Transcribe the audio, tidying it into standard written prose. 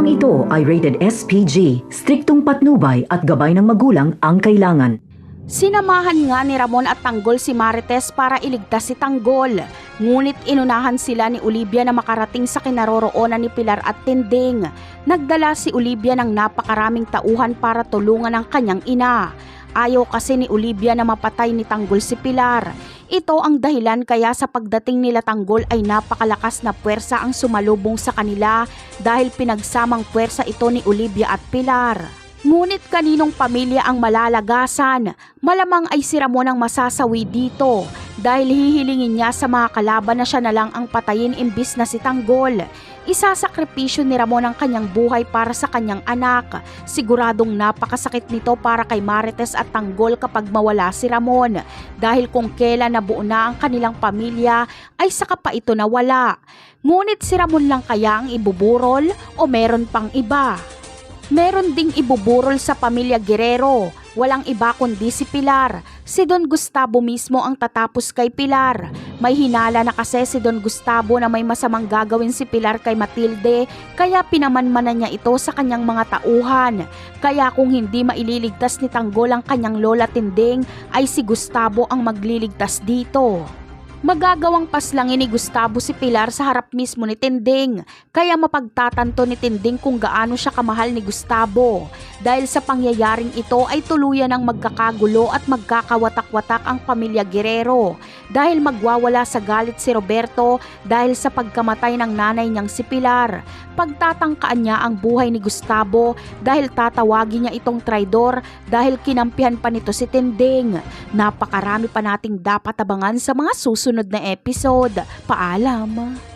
Programang ito ay rated SPG, striktong patnubay at gabay ng magulang ang kailangan. Sinamahan nga ni Ramon at Tanggol si Marites para iligtas si Tanggol. Ngunit inunahan sila ni Olivia na makarating sa kinaroroonan ni Pilar at Tinding. Nagdala si Olivia ng napakaraming tauhan para tulungan ang kanyang ina. Ayaw kasi ni Olivia na mapatay ni Tanggol si Pilar. Ito ang dahilan kaya sa pagdating nila Tanggol ay napakalakas na puwersa ang sumalubong sa kanila dahil pinagsamang puwersa ito ni Olivia at Pilar. Ngunit kaninong pamilya ang malalagasan? Malamang ay si Ramon ang masasawi dito dahil hihilingin niya sa mga kalaban na siya na lang ang patayin imbis na si Tanggol. Isasakripisyo ni Ramon ang kanyang buhay para sa kanyang anak. Siguradong napakasakit nito para kay Marites at Tanggol kapag mawala si Ramon dahil kung kailan nabuo na ang kanilang pamilya ay saka pa ito nawala. Ngunit si Ramon lang kaya ang ibuburol o meron pang iba? Meron ding ibuburol sa pamilya Guerrero. Walang iba kundi si Pilar. Si Don Gustavo mismo ang tatapos kay Pilar. May hinala na kasi si Don Gustavo na may masamang gagawin si Pilar kay Matilde kaya pinamanmanan niya ito sa kanyang mga tauhan. Kaya kung hindi maililigtas ni Tanggol ang kanyang lola Tinding ay si Gustavo ang magliligtas dito. Magagawang paslangin ni Gustavo si Pilar sa harap mismo ni Tinding, kaya mapagtatanto ni Tinding kung gaano siya kamahal ni Gustavo. Dahil sa pangyayaring ito ay tuluyan ng magkakagulo at magkakawatak-watak ang pamilya Guerrero dahil magwawala sa galit si Roberto dahil sa pagkamatay ng nanay niyang si Pilar. Pagtatangkaan niya ang buhay ni Gustavo dahil tatawagin niya itong traidor dahil kinampihan pa nito si Tinding. Napakarami pa nating dapat abangan sa mga susunod na episode. Paalam!